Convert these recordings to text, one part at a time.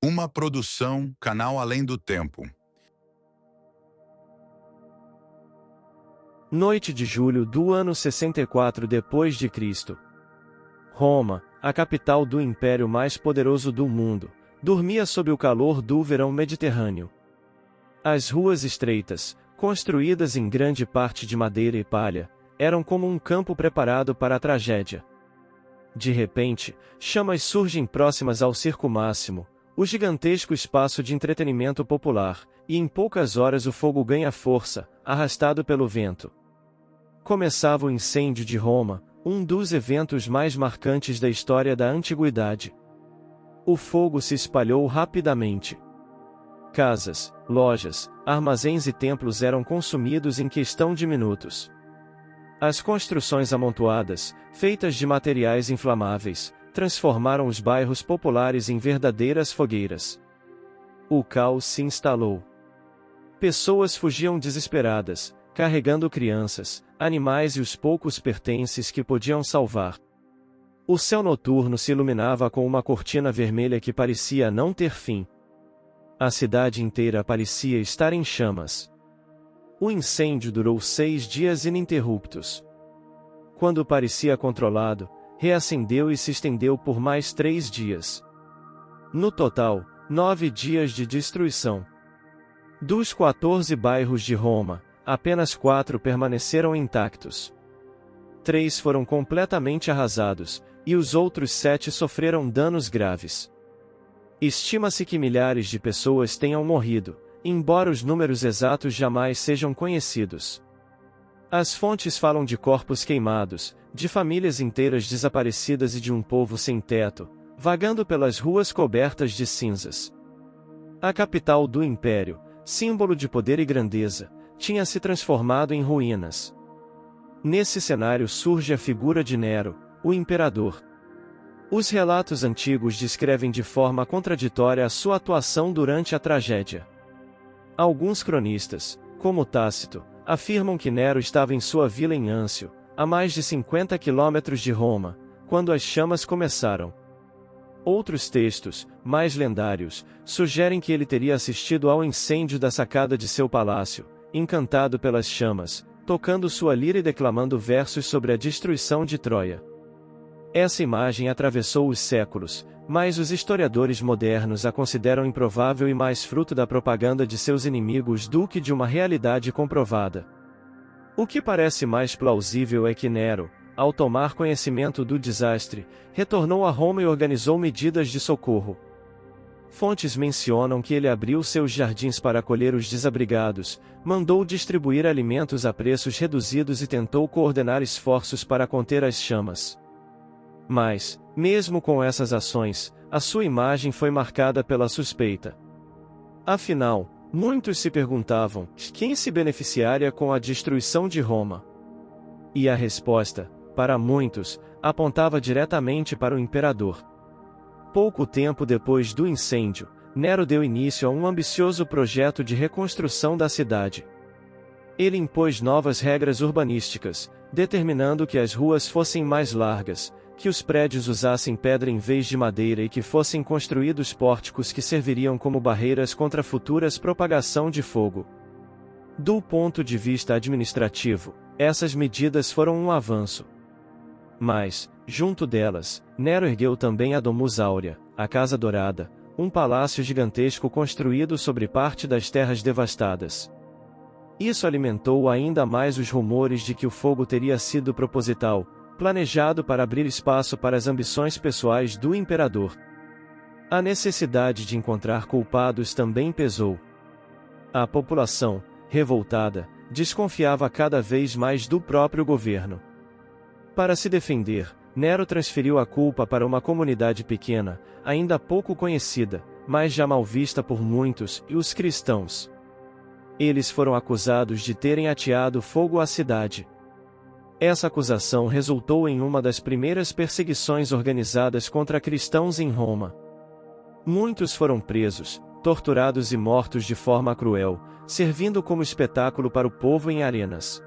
Uma produção, Canal Além do Tempo. Noite de julho do ano 64 depois de Cristo. Roma, a capital do império mais poderoso do mundo, dormia sob o calor do verão mediterrâneo. As ruas estreitas, construídas em grande parte de madeira e palha, eram como um campo preparado para a tragédia. De repente, chamas surgem próximas ao Circo Máximo, o gigantesco espaço de entretenimento popular, e em poucas horas o fogo ganha força, arrastado pelo vento. Começava o incêndio de Roma, um dos eventos mais marcantes da história da antiguidade. O fogo se espalhou rapidamente. Casas, lojas, armazéns e templos eram consumidos em questão de minutos. As construções amontoadas, feitas de materiais inflamáveis, transformaram os bairros populares em verdadeiras fogueiras. O caos se instalou. Pessoas fugiam desesperadas, carregando crianças, animais e os poucos pertences que podiam salvar. O céu noturno se iluminava com uma cortina vermelha que parecia não ter fim. A cidade inteira parecia estar em chamas. O incêndio durou 6 dias ininterruptos. Quando parecia controlado, reacendeu e se estendeu por mais 3 dias. No total, 9 dias de destruição. Dos 14 bairros de Roma, apenas 4 permaneceram intactos. 3 foram completamente arrasados, e os outros 7 sofreram danos graves. Estima-se que milhares de pessoas tenham morrido, embora os números exatos jamais sejam conhecidos. As fontes falam de corpos queimados, de famílias inteiras desaparecidas e de um povo sem teto, vagando pelas ruas cobertas de cinzas. A capital do império, símbolo de poder e grandeza, tinha se transformado em ruínas. Nesse cenário surge a figura de Nero, o imperador. Os relatos antigos descrevem de forma contraditória a sua atuação durante a tragédia. Alguns cronistas, como Tácito, afirmam que Nero estava em sua vila em Âncio, a mais de 50 quilômetros de Roma, quando as chamas começaram. Outros textos, mais lendários, sugerem que ele teria assistido ao incêndio da sacada de seu palácio, encantado pelas chamas, tocando sua lira e declamando versos sobre a destruição de Troia. Essa imagem atravessou os séculos, mas os historiadores modernos a consideram improvável e mais fruto da propaganda de seus inimigos do que de uma realidade comprovada. O que parece mais plausível é que Nero, ao tomar conhecimento do desastre, retornou a Roma e organizou medidas de socorro. Fontes mencionam que ele abriu seus jardins para acolher os desabrigados, mandou distribuir alimentos a preços reduzidos e tentou coordenar esforços para conter as chamas. Mas, mesmo com essas ações, a sua imagem foi marcada pela suspeita. Afinal, muitos se perguntavam, quem se beneficiaria com a destruição de Roma? E a resposta, para muitos, apontava diretamente para o imperador. Pouco tempo depois do incêndio, Nero deu início a um ambicioso projeto de reconstrução da cidade. Ele impôs novas regras urbanísticas, determinando que as ruas fossem mais largas, que os prédios usassem pedra em vez de madeira e que fossem construídos pórticos que serviriam como barreiras contra futuras propagação de fogo. Do ponto de vista administrativo, essas medidas foram um avanço. Mas, junto delas, Nero ergueu também a Domus Aurea, a Casa Dourada, um palácio gigantesco construído sobre parte das terras devastadas. Isso alimentou ainda mais os rumores de que o fogo teria sido proposital, planejado para abrir espaço para as ambições pessoais do imperador. A necessidade de encontrar culpados também pesou. A população, revoltada, desconfiava cada vez mais do próprio governo. Para se defender, Nero transferiu a culpa para uma comunidade pequena, ainda pouco conhecida, mas já mal vista por muitos, e os cristãos. Eles foram acusados de terem ateado fogo à cidade. Essa acusação resultou em uma das primeiras perseguições organizadas contra cristãos em Roma. Muitos foram presos, torturados e mortos de forma cruel, servindo como espetáculo para o povo em arenas.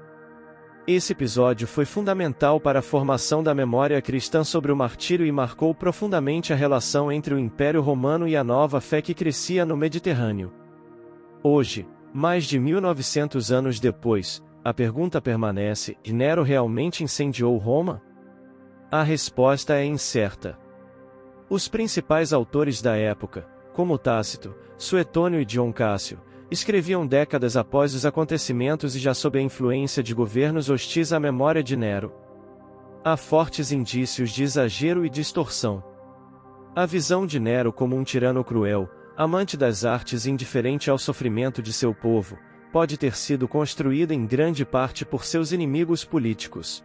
Esse episódio foi fundamental para a formação da memória cristã sobre o martírio e marcou profundamente a relação entre o Império Romano e a nova fé que crescia no Mediterrâneo. Hoje, mais de 1900 anos depois, a pergunta permanece: Nero realmente incendiou Roma? A resposta é incerta. Os principais autores da época, como Tácito, Suetônio e Dion Cássio, escreviam décadas após os acontecimentos e já sob a influência de governos hostis à memória de Nero. Há fortes indícios de exagero e distorção. A visão de Nero como um tirano cruel, amante das artes e indiferente ao sofrimento de seu povo, pode ter sido construída em grande parte por seus inimigos políticos.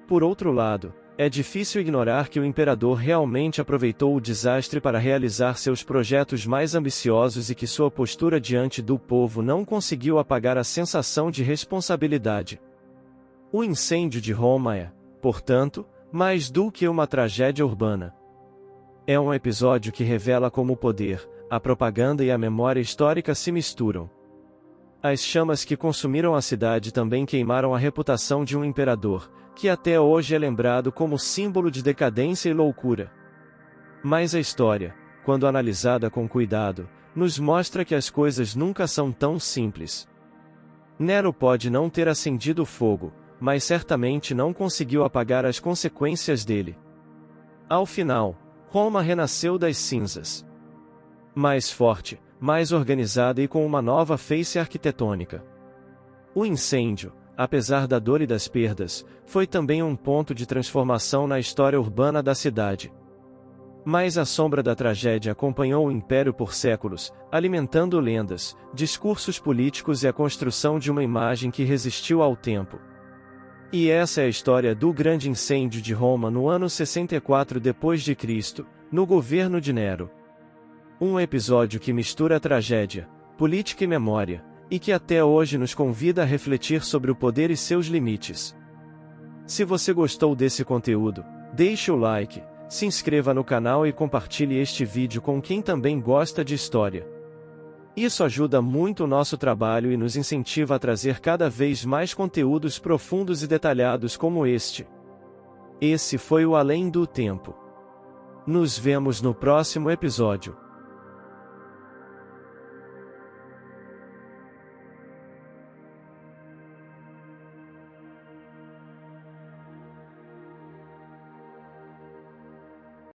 Por outro lado, é difícil ignorar que o imperador realmente aproveitou o desastre para realizar seus projetos mais ambiciosos e que sua postura diante do povo não conseguiu apagar a sensação de responsabilidade. O incêndio de Roma é, portanto, mais do que uma tragédia urbana. É um episódio que revela como o poder, a propaganda e a memória histórica se misturam. As chamas que consumiram a cidade também queimaram a reputação de um imperador, que até hoje é lembrado como símbolo de decadência e loucura. Mas a história, quando analisada com cuidado, nos mostra que as coisas nunca são tão simples. Nero pode não ter acendido o fogo, mas certamente não conseguiu apagar as consequências dele. Ao final, Roma renasceu das cinzas. Mais forte, mais organizada e com uma nova face arquitetônica. O incêndio, apesar da dor e das perdas, foi também um ponto de transformação na história urbana da cidade. Mas a sombra da tragédia acompanhou o império por séculos, alimentando lendas, discursos políticos e a construção de uma imagem que resistiu ao tempo. E essa é a história do grande incêndio de Roma no ano 64 d.C., no governo de Nero. Um episódio que mistura tragédia, política e memória, e que até hoje nos convida a refletir sobre o poder e seus limites. Se você gostou desse conteúdo, deixe o like, se inscreva no canal e compartilhe este vídeo com quem também gosta de história. Isso ajuda muito o nosso trabalho e nos incentiva a trazer cada vez mais conteúdos profundos e detalhados como este. Esse foi o Além do Tempo. Nos vemos no próximo episódio.